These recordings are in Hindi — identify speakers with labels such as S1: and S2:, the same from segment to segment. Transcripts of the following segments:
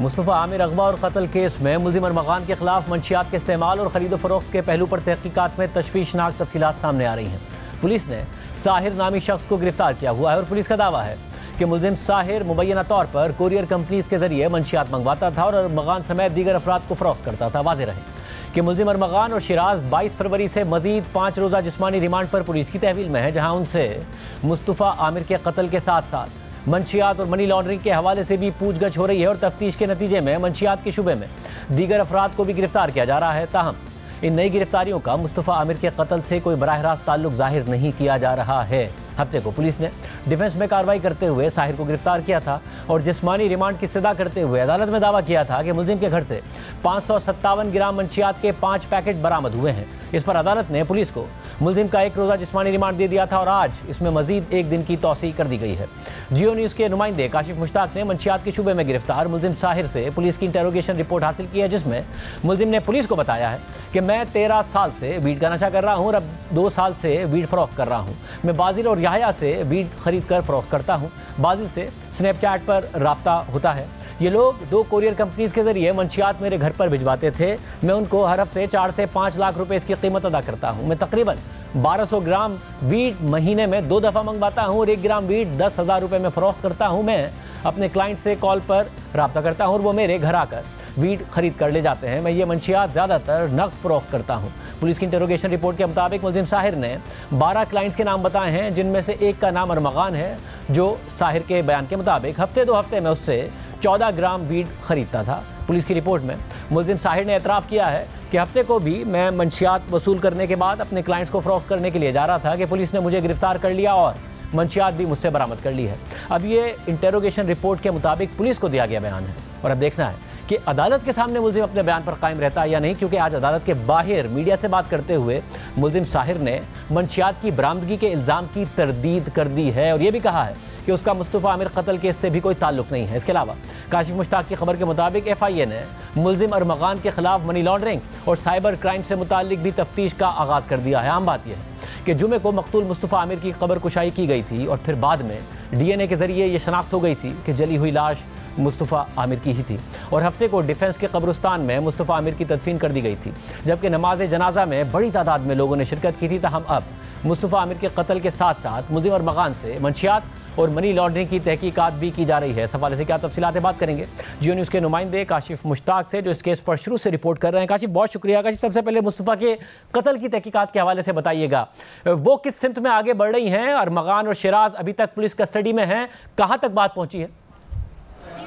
S1: मुस्तफ़ा आमिर अगवा और कत्ल केस में मुल्जिम अरमगान के खिलाफ मंशियात के इस्तेमाल और खरीदो फरोख्त के पहलू पर तहकीकात में तशवीशनाक तफसीलात सामने आ रही हैं। पुलिस ने साहिर नामी शख्स को गिरफ्तार किया हुआ है और पुलिस का दावा है कि मुल्जिम साहिर मुबैना तौर पर कुरियर कंपनीज के जरिए मंशियात मंगवाता था और अरमगान समेत दीगर अफराद को फरोख्त करता था। वाज़ेह रहे कि मुल्जिम अरमगान और शिराज 22 फरवरी से मजीद 5 रोज़ा जिस्मानी रिमांड पर पुलिस की तहवील में है, जहाँ उनसे मुस्तफ़ा आमिर के कत्ल के साथ साथ मंशियात और मनी लॉन्ड्रिंग के हवाले से भी पूछगछ हो रही है और तफ्तीश के नतीजे में मंशियात के शुबे में दीगर अफराद को भी गिरफ्तार किया जा रहा है। ताहम इन नई गिरफ्तारियों का मुस्तफ़ा आमिर के कत्ल से कोई बराह रास्त ताल्लुक जाहिर नहीं किया जा रहा है। हफ्ते को पुलिस ने डिफेंस में कार्रवाई करते हुए साहिर को गिरफ्तार किया था और जिस्मानी रिमांड की इस्तदा करते हुए अदालत में दावा किया था कि मुल्जिम के घर से 557 ग्राम मंशियात के 5 पैकेट बरामद हुए हैं। इस पर अदालत ने पुलिस को मुल्जिम का 1 रोज़ा जिस्मानी रिमांड दे दिया था और आज इसमें मजीद 1 दिन की तौसीह कर दी गई है। जियो न्यूज़ के नुमाइंदे काशिफ मुश्ताक ने मंशियात के शुबे में गिरफ्तार मुल्जिम साहिर से पुलिस की इंटेरोगेशन रिपोर्ट हासिल की है, जिसमें मुल्जिम ने पुलिस को बताया है कि मैं 13 साल से वीड का नशा कर रहा हूँ और अब 2 साल से वीड फरोख्त कर रहा हूँ। मैं बाजिल और याहया से वीड खरीद कर फरोख्त करता हूँ। बाजिल से स्नैपचैट पर राब्ता होता है। ये लोग 2 कोरियर कंपनीज के जरिए मंशियात मेरे घर पर भिजवाते थे। मैं उनको हर हफ्ते 4 से 5 लाख रुपए इसकी कीमत अदा करता हूँ। मैं तकरीबन 1200 ग्राम वीड महीने में 2 दफ़ा मंगवाता हूँ और 1 ग्राम वीड 10,000 रुपये में फ़रोख्त करता हूँ। मैं अपने क्लाइंट से कॉल पर रब्ता करता हूँ और वो मेरे घर आकर वीड खरीद कर ले जाते हैं। मैं ये मंशियात ज़्यादातर नकद फ़रोख्त करता हूँ। पुलिस की इंटरोगेशन रिपोर्ट के मुताबिक मुल्जिम साहिर ने 12 क्लाइंट्स के नाम बताए हैं, जिनमें से एक का नाम अरमगान है, जो साहिर के बयान के मुताबिक हफ्ते 2 हफ्ते में उससे 14 ग्राम वीड खरीदता था। पुलिस की रिपोर्ट में मुल्जिम साहिर ने एतराफ़ किया है कि हफ्ते को भी मैं मंशियात वसूल करने के बाद अपने क्लाइंट्स को फ़रोख्त करने के लिए जा रहा था कि पुलिस ने मुझे गिरफ्तार कर लिया और मंशियात भी मुझसे बरामद कर ली है। अब ये इंटेरोगेशन रिपोर्ट के मुताबिक पुलिस को दिया गया बयान है और अब देखना है कि अदालत के सामने मुल्जिम अपने बयान पर कायम रहता है या नहीं, क्योंकि आज अदालत के बाहर मीडिया से बात करते हुए मुल्जिम साहिर ने मंशियात की बरामदगी के इल्ज़ाम की तरदीद कर दी है और ये भी कहा है कि उसका मुस्तफ़ा आमिर कत्ल केस से भी कोई ताल्लुक नहीं है। इसके अलावा काशिफ मुश्ताक की खबर के मुताबिक FIA ने मुल्जिम अरमगान के खिलाफ मनी लॉन्ड्रिंग और साइबर क्राइम से मुताल्लिक भी तफ्तीश का आगाज़ कर दिया है। आम बात यह है कि जुमे को मकतूल मुस्तफ़ा आमिर की कब्र कुशाई की गई थी और फिर बाद में DNA के ज़रिए ये शनाख्त हो गई थी कि जली हुई लाश मुस्तफ़ा आमिर की ही थी और हफ्ते को डिफेंस के कब्रिस्तान में मुस्तफ़ा आमिर की तदफीन कर दी गई थी, जबकि नमाज जनाजा में बड़ी तादाद में लोगों ने शिरकत की थी। ताहम अब मुस्तफ़ा आमिर के कत्ल के साथ साथ मुल्जिम अरमगान से मंशियात और मनी लॉन्ड्रिंग की तहकीकात भी की जा रही है। इस हवाले से क्या तफसीलात बात करेंगे जियो न्यूज़ के नुमाइंदे काशिफ मुश्ताक से, जो इस केस पर शुरू से रिपोर्ट कर रहे हैं। काशिफ, बहुत शुक्रिया। काशिफ, सबसे पहले मुस्तफ़ा के कत्ल की तहकीकात के हवाले से बताइएगा, वो किस सिमत में आगे बढ़ रही हैं? अरमगान और शिराज अभी तक पुलिस कस्टडी में हैं, कहाँ तक बात पहुँची है?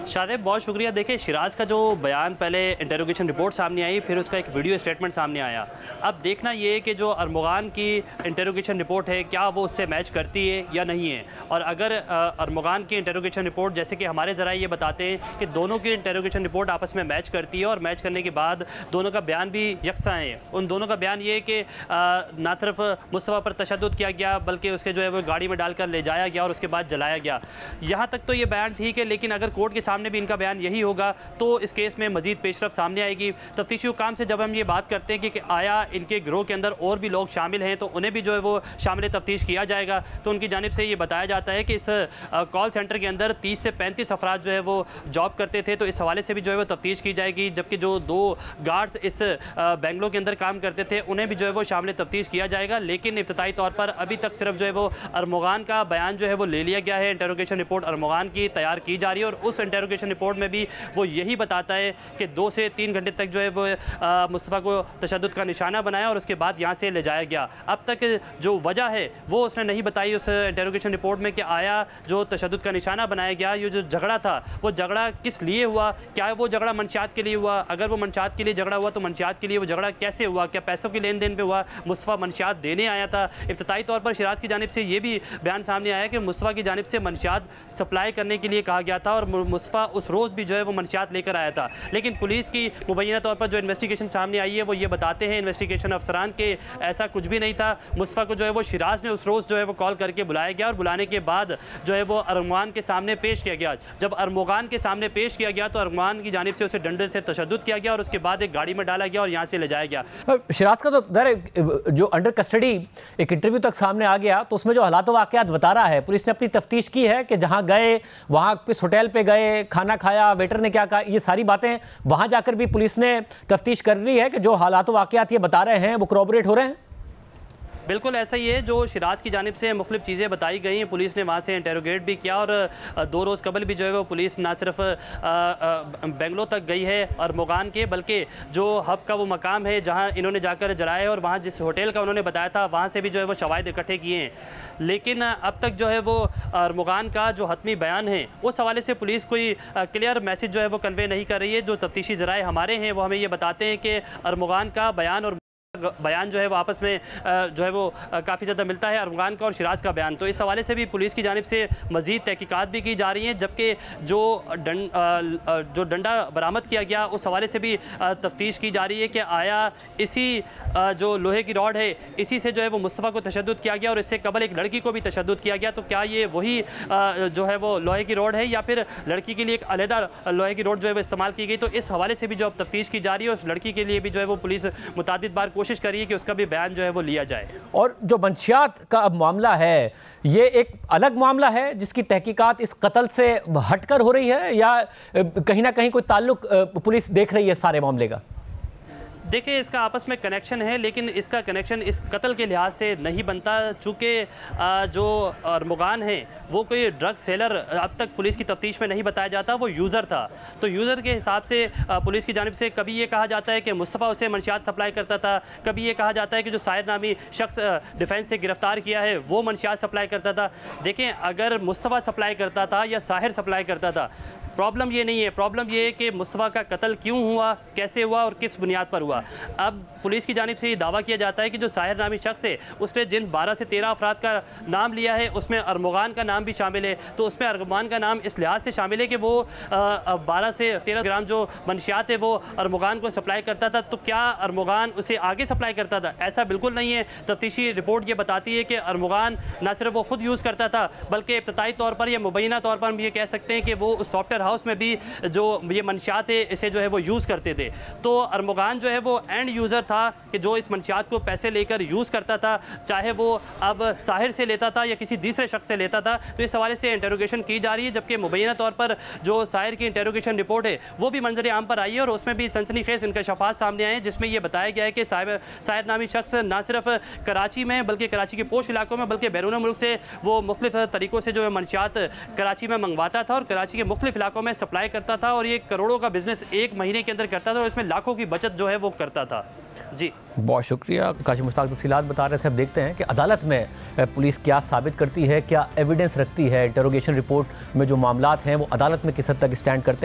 S2: शादेब, बहुत शुक्रिया। देखिए, शिराज का जो बयान पहले इंटेरोगेशन रिपोर्ट सामने आई, फिर उसका एक वीडियो स्टेटमेंट सामने आया। अब देखना ये है कि जो अरमगान की इंटेरोगेशन रिपोर्ट है क्या वो उससे मैच करती है या नहीं है। और अगर अरमगान की इंटेरोगेशन रिपोर्ट, जैसे कि हमारे ज़रा ये बताते हैं कि दोनों की इंटेरोगेशन रिपोर्ट आपस में मैच करती है और मैच करने के बाद दोनों का बयान भी यकसा है। उन दोनों का बयान ये है कि ना सिर्फ मुस्तफ़ा पर तशद्दुद किया गया बल्कि उसके जो है वो गाड़ी में डालकर ले जाया गया और उसके बाद जलाया गया। यहाँ तक तो ये बयान ठीक है, लेकिन अगर कोर्ट के सामने भी इनका बयान यही होगा तो इस केस में मजीद पेशरफ सामने आएगी। तफ्तीशी हुकाम से जब हम ये बात करते हैं कि आया इनके गिरोह के अंदर और भी लोग शामिल हैं तो उन्हें भी जो है वो शामिल तफ्तीश किया जाएगा, तो उनकी जानिब से ये बताया जाता है कि इस कॉल सेंटर के अंदर 30 से 35 अफराद जो है वो जॉब करते थे, तो इस हवाले से भी जो है वो तफ्तीश की जाएगी। जबकि जो 2 गार्ड्स इस बेंगलोर के अंदर काम करते थे उन्हें भी जो है वो शामिल तफ्तीश किया जाएगा। लेकिन इब्तदाई तौर पर अभी तक सिर्फ जो है वो अरमगान का बयान जो है वो ले लिया गया है। इंटेरोगेशन रिपोर्ट अरमगान की तैयार की जा रही है और उस इंटेरोगेशन रिपोर्ट में भी वो यही बताता है कि 2 से 3 घंटे तक जो है वो मुस्तफ़ा को तशद्दुद का निशाना बनाया और उसके बाद यहाँ से ले जाया गया। अब तक जो वजह है वो उसने नहीं बताई उस इंटेरोगेशन रिपोर्ट में कि आया जो तशद्दुद का निशाना बनाया गया, ये जो झगड़ा था वो झगड़ा किस लिए हुआ, क्या वो झगड़ा मंशियात के लिए हुआ, अगर वो मंशियात के लिए झगड़ा हुआ तो मंशियात के लिए वो झगड़ा कैसे हुआ, क्या पैसों के लेन देन पे हुआ, मुस्तफ़ा मंशियात देने आया था। इब्तदाई तौर पर शिराज की जानिब से ये भी बयान सामने आया कि मुस्तफ़ा की जानिब से मंशियात सप्लाई करने के लिए कहा गया था और मुस्तफ़ा उस रोज़ भी जो है वो मंशियात लेकर आया था। लेकिन पुलिस की मुबैना तौर पर जो इन्वेस्टिगेशन सामने आई है वो ये बताते हैं इन्वेस्टिगेशन अफसरान के ऐसा कुछ भी नहीं था। मुस्तफ़ा को जो है वो शिराज ने उस रोज़ जो है वो कॉल करके बुलाया गया और बुलाने के बाद जो है वो अरमगान के सामने पेश किया गया। जब अरमगान के सामने पेश किया गया तो अरमगान की जानिब से उसे डंडे से तशद्दुद किया गया और उसके बाद एक गाड़ी में डाला गया और यहाँ से ले जाया गया।
S1: शिराज का तो जो अंडर कस्टडी एक इंटरव्यू तक सामने आ गया तो उसमें जो हालात वाक़यात बता रहा है, पुलिस ने अपनी तफ्तीश की है कि जहाँ गए वहाँ किस होटल पे गए, खाना खाया, वेटर ने क्या कहा, ये सारी बातें वहां जाकर भी पुलिस ने तफ्तीश कर ली है कि जो हालात वाक़यात ये बता रहे हैं वो corroborate हो रहे हैं?
S2: बिल्कुल ऐसा ही है। जो शिराज की जानिब से मुख्तलिफ चीज़ें बताई गई हैं, पुलिस ने वहाँ से इंटेरोगेट भी किया और 2 रोज़ कबल भी जो है वो पुलिस ना सिर्फ बेंगलोर तक गई है अरमुगान के, बल्कि जो हब का वो मकाम है जहाँ इन्होंने जाकर जलाए और वहाँ जिस होटल का उन्होंने बताया था वहाँ से भी जो है वो शवाहिद इकट्ठे किए हैं। लेकिन अब तक जो है वो अरमुगान का जो हतमी बयान है उस हवाले से पुलिस कोई क्लियर मैसेज जो है वो कन्वे नहीं कर रही है। जो तफ्तीशी ज़राए हमारे हैं वो हमें ये बताते हैं कि अरमुगान का बयान जो है वो आपस में जो है वो काफ़ी ज़्यादा मिलता है, अरमुगान का और शिराज का बयान। तो इस हवाले से भी पुलिस की जानिब से मज़ीद तहकीकात भी की जा रही हैं, जबकि जो डंडा बरामद किया गया उस हवाले से भी तफ्तीश की जा रही है कि आया इसी जो लोहे की रॉड है इसी से जो है वो मुस्तफ़ा को तशद्दुद किया गया और इससे कबल एक लड़की को भी तशद्दुद किया गया। तो क्या ये वही जो है वो लोहे की रॉड है या फिर लड़की के लिए एक अलहदा लोहे की रॉड जो है वो इस्तेमाल की गई? तो इस हवाले से भी जो अब तफ्तीश की जा रही है, उस लड़की के लिए भी जो है वो पुलिस मुतादिद बार कोशिश कर रही है कि उसका भी बयान जो है वो लिया जाए।
S1: और जो मंशियात का अब मामला है ये एक अलग मामला है जिसकी तहकीकात इस कत्ल से हटकर हो रही है या कहीं ना कहीं कोई ताल्लुक पुलिस देख रही है सारे मामले का?
S2: देखिए, इसका आपस में कनेक्शन है, लेकिन इसका कनेक्शन इस कत्ल के लिहाज से नहीं बनता। चूँकि जो अरमुगान है वो कोई ड्रग सेलर अब तक पुलिस की तफ्तीश में नहीं बताया जाता, वो यूज़र था। तो यूज़र के हिसाब से पुलिस की जानिब से कभी ये कहा जाता है कि मुस्तफ़ा उसे मंशियात सप्लाई करता था, कभी ये कहा जाता है कि जो साहिर नामी शख्स डिफेंस से गिरफ़्तार किया है वो मंशियात सप्लाई करता था। देखें, अगर मुस्तफ़ा सप्लाई करता था या साहिर सप्लाई करता था, प्रॉब्लम ये नहीं है। प्रॉब्लम ये है कि मुस्तफ़ा का कत्ल क्यों हुआ, कैसे हुआ और किस बुनियाद पर हुआ। अब पुलिस की जानिब से ये दावा किया जाता है कि जो साहिर नामी शख्स है उसने जिन 12 से 13 अफराद का नाम लिया है उसमें अरमुगान का नाम भी शामिल है। तो उसमें अरमुगान का नाम इस लिहाज से शामिल है कि वो 12 से 13 ग्राम जो मंशियात है वो अरमुगान को सप्लाई करता था। तो क्या अरमुगान उसे आगे सप्लाई करता था? ऐसा बिल्कुल नहीं है। तफ्तीशी रिपोर्ट ये बताती है कि अरमुगान ना सिर्फ वो ख़ुद यूज़ करता था बल्कि इब्तदाई तौर पर या मुबैना तौर पर हम ये कह सकते हैं कि वो उस सॉफ्टवेयर हाउस में भी जो ये मंशियात है इसे जो है वो यूज़ करते थे। तो अरमुगान जो है वो एंड यूज़र था कि जो इस मंशियात को पैसे लेकर यूज़ करता था, चाहे वो अब साहिर से लेता था या किसी दूसरे शख्स से लेता था। तो इस हवाले से इंटेरोगेशन की जा रही है, जबकि मुबैना तौर पर जो साहिर की इंटेरोगेशन रिपोर्ट है वो भी मंजर आम पर आई है और उसमें भी सनसनीखेज़ इंकशाफात सामने आए हैं, जिसमें यह बताया गया है कि साहिर नामी शख्स ना सिर्फ कराची में बल्कि कराची के पोश इलाकों में बल्कि बैरून मुल्क से वो मुख्तलिफ तरीक़ों से जो है मंशियात कराची में मंगवाता था और कराची के मुख्तलिफ इलाकों में सप्लाई करता था और ये करोड़ों का बिजनेस एक महीने के अंदर करता था और इसमें लाखों की बचत जो है वो करता था। जी
S1: बहुत शुक्रिया काशी मुश्ताक, तफसीलात बता रहे थे। अब देखते हैं कि अदालत में पुलिस क्या साबित करती है, क्या एविडेंस रखती है। इंटरोगेशन रिपोर्ट में जो मामलात हैं वो अदालत में किस हद तक स्टैंड करते हैं।